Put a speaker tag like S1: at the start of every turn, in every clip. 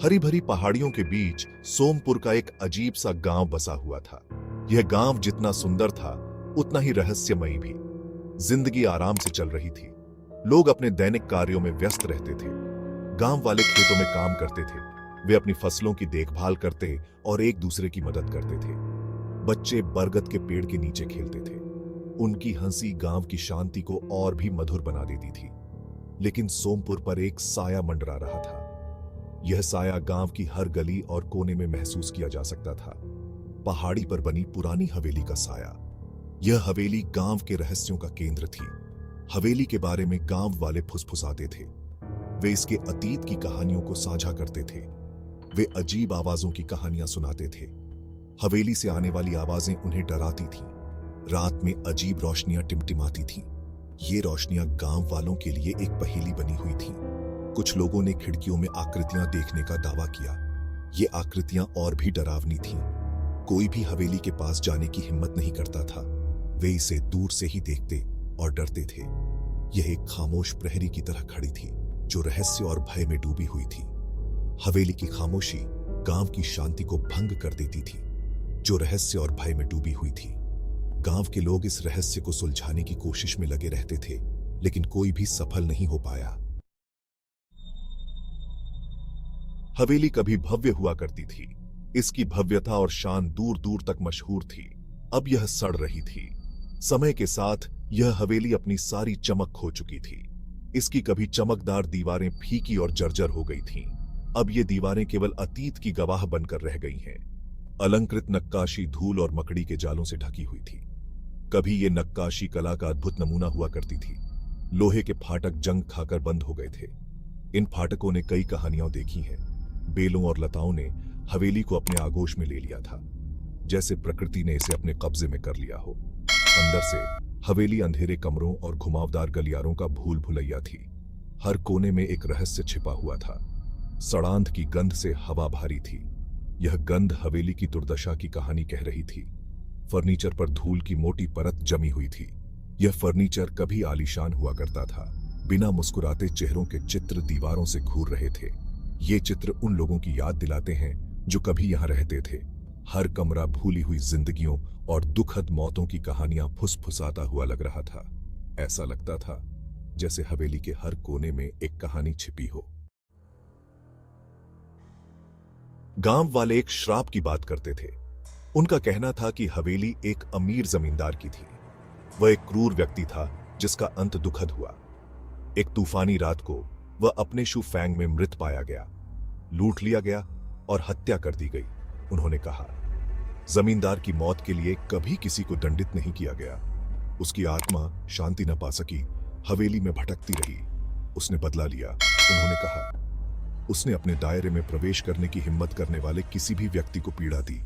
S1: हरी भरी पहाड़ियों के बीच सोमपुर का एक अजीब सा गांव बसा हुआ था। यह गांव जितना सुंदर था उतना ही रहस्यमयी भी। जिंदगी आराम से चल रही थी। लोग अपने दैनिक कार्यों में व्यस्त रहते थे। गांव वाले खेतों में काम करते थे। वे अपनी फसलों की देखभाल करते और एक दूसरे की मदद करते थे। बच्चे बरगद के पेड़ के नीचे खेलते थे। उनकी हंसी गांव की शांति को और भी मधुर बना देती थी। लेकिन सोमपुर पर एक साया मंडरा रहा था। यह साया गांव की हर गली और कोने में महसूस किया जा सकता था। पहाड़ी पर बनी पुरानी हवेली का साया। यह हवेली गांव के रहस्यों का केंद्र थी। हवेली के बारे में गांव वाले फुसफुसाते थे। वे इसके अतीत की कहानियों को साझा करते थे। वे अजीब आवाजों की कहानियां सुनाते थे। हवेली से आने वाली आवाजें उन्हें डराती थीं। रात में अजीब रोशनियां टिमटिमाती थीं। ये रोशनियां गांव वालों के लिए एक पहेली बनी हुई थीं। कुछ लोगों ने खिड़कियों में आकृतियां देखने का दावा किया। ये आकृतियां और भी डरावनी थीं। कोई भी हवेली के पास जाने की हिम्मत नहीं करता था। वे इसे दूर से ही देखते और डरते थे। यह एक खामोश प्रहरी की तरह खड़ी थी, जो रहस्य और भय में डूबी हुई थी। हवेली की खामोशी गांव की शांति को भंग कर देती थी, जो रहस्य और भय में डूबी हुई थी। गांव के लोग इस रहस्य को सुलझाने की कोशिश में लगे रहते थे, लेकिन कोई भी सफल नहीं हो पाया। हवेली कभी भव्य हुआ करती थी। इसकी भव्यता और शान दूर दूर तक मशहूर थी। अब यह सड़ रही थी। समय के साथ यह हवेली अपनी सारी चमक खो चुकी थी। इसकी कभी चमकदार दीवारें फीकी और जर्जर हो गई थीं। अब ये दीवारें केवल अतीत की गवाह बनकर रह गई हैं। अलंकृत नक्काशी धूल और मकड़ी के जालों से ढकी हुई थी। कभी ये नक्काशी कला का अद्भुत नमूना हुआ करती थी। लोहे के फाटक जंग खाकर बंद हो गए थे। इन फाटकों ने कई कहानियां देखी हैं। बेलों और लताओं ने हवेली को अपने आगोश में ले लिया था, जैसे प्रकृति ने इसे अपने कब्जे में कर लिया हो। अंदर से हवेली अंधेरे कमरों और घुमावदार गलियारों का भूल भुलैया थी। हर कोने में एक रहस्य छिपा हुआ था। सड़ांध की गंध से हवा भारी थी। यह गंध हवेली की दुर्दशा की कहानी कह रही थी। फर्नीचर पर धूल की मोटी परत जमी हुई थी। यह फर्नीचर कभी आलीशान हुआ करता था। बिना मुस्कुराते चेहरों के चित्र दीवारों से घूर रहे थे। ये चित्र उन लोगों की याद दिलाते हैं जो कभी यहां रहते थे। हर कमरा भूली हुई जिंदगियों और दुखद मौतों की कहानियां फुसफुसाता हुआ लग रहा था। ऐसा लगता था जैसे हवेली के हर कोने में एक कहानी छिपी हो। गांव वाले एक श्राप की बात करते थे। उनका कहना था कि हवेली एक अमीर जमींदार की थी। वह एक क्रूर व्यक्ति था जिसका अंत दुखद हुआ। एक तूफानी रात को वह अपने शू फैंग में मृत पाया गया, लूट लिया गया और हत्या कर दी गई। उन्होंने कहा, जमींदार की मौत के लिए कभी किसी को दंडित नहीं किया गया। उसकी आत्मा शांति न पा सकी, हवेली में भटकती रही। उसने बदला लिया। उन्होंने कहा, उसने अपने दायरे में प्रवेश करने की हिम्मत करने वाले किसी भी व्यक्ति को पीड़ा दी।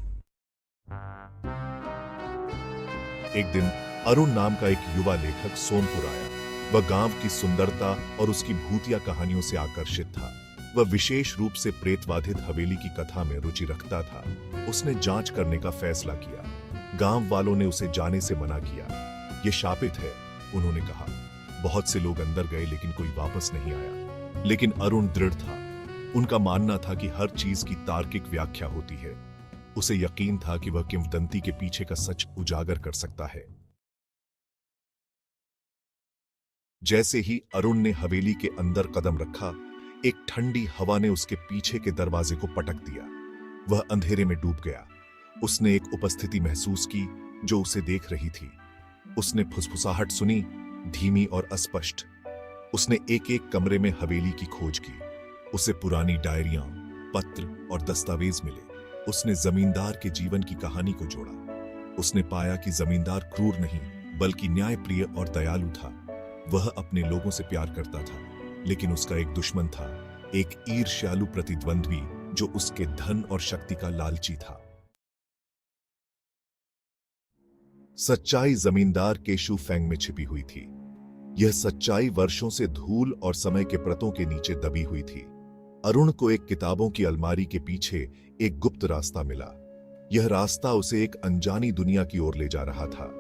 S1: एक दिन अरुण नाम का एक युवा लेखक सोमपुर आया। वह गांव की सुंदरता और उसकी भूतिया कहानियों से आकर्षित था। वह विशेष रूप से प्रेतवाधित हवेली की कथा में रुचि रखता था। उसने जांच करने का फैसला किया। गांव वालों ने उसे जाने से मना किया। यह शापित है, उन्होंने कहा। बहुत से लोग अंदर गए लेकिन कोई वापस नहीं आया। लेकिन अरुण दृढ़ था। उनका मानना था कि हर चीज की तार्किक व्याख्या होती है। उसे यकीन था कि वह किंवदंती के पीछे का सच उजागर कर सकता है। जैसे ही अरुण ने हवेली के अंदर कदम रखा, एक ठंडी हवा ने उसके पीछे के दरवाजे को पटक दिया। वह अंधेरे में डूब गया। उसने एक उपस्थिति महसूस की जो उसे देख रही थी। उसने फुसफुसाहट सुनी, धीमी और अस्पष्ट। उसने एक एक कमरे में हवेली की खोज की। उसे पुरानी डायरियां, पत्र और दस्तावेज मिले। उसने जमींदार के जीवन की कहानी को जोड़ा। उसने पाया कि जमींदार क्रूर नहीं बल्कि न्यायप्रिय और दयालु था। वह अपने लोगों से प्यार करता था, लेकिन उसका एक दुश्मन था, एक ईर्ष्यालु प्रतिद्वंद्वी जो उसके धन और शक्ति का लालची था। सच्चाई जमींदार के शू फैंग में छिपी हुई थी। यह सच्चाई वर्षों से धूल और समय के परतों के नीचे दबी हुई थी। अरुण को एक किताबों की अलमारी के पीछे एक गुप्त रास्ता मिला। यह रास्ता उसे एक अनजानी दुनिया की ओर ले जा रहा था।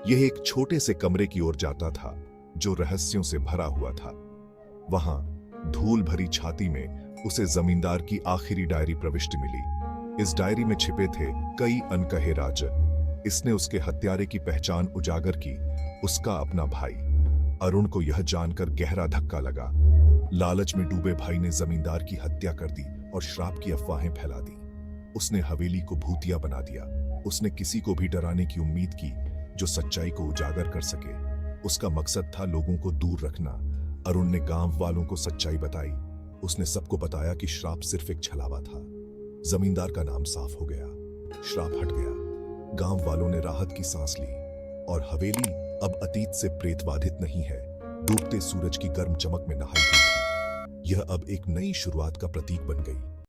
S1: यह एक छोटे से कमरे की ओर जाता था जो रहस्यों से भरा हुआ था। वहां धूल भरी छाती में उसे जमींदार की आखिरी डायरी प्रविष्टि मिली। इस डायरी में छिपे थे कई अनकहे राज। इसने उसके हत्यारे की पहचान उजागर की, उसका अपना भाई। अरुण को यह जानकर गहरा धक्का लगा। लालच में डूबे भाई ने जमींदार की हत्या कर दी और श्राप की अफवाहें फैला दी। उसने हवेली को भूतिया बना दिया। उसने किसी को भी डराने की उम्मीद की जो सच्चाई को उजागर कर सके। उसका मकसद था लोगों को दूर रखना। अरुण ने गांव वालों को सच्चाई बताई। उसने सबको बताया कि श्राप सिर्फ एक छलावा था। जमींदार का नाम साफ हो गया, श्राप हट गया। गांव वालों ने राहत की सांस ली और हवेली अब अतीत से प्रेतबाधित नहीं है, डूबते सूरज की गर्म चमक में नहाई हुई थी। यह अब एक नई शुरुआत का प्रतीक बन गई।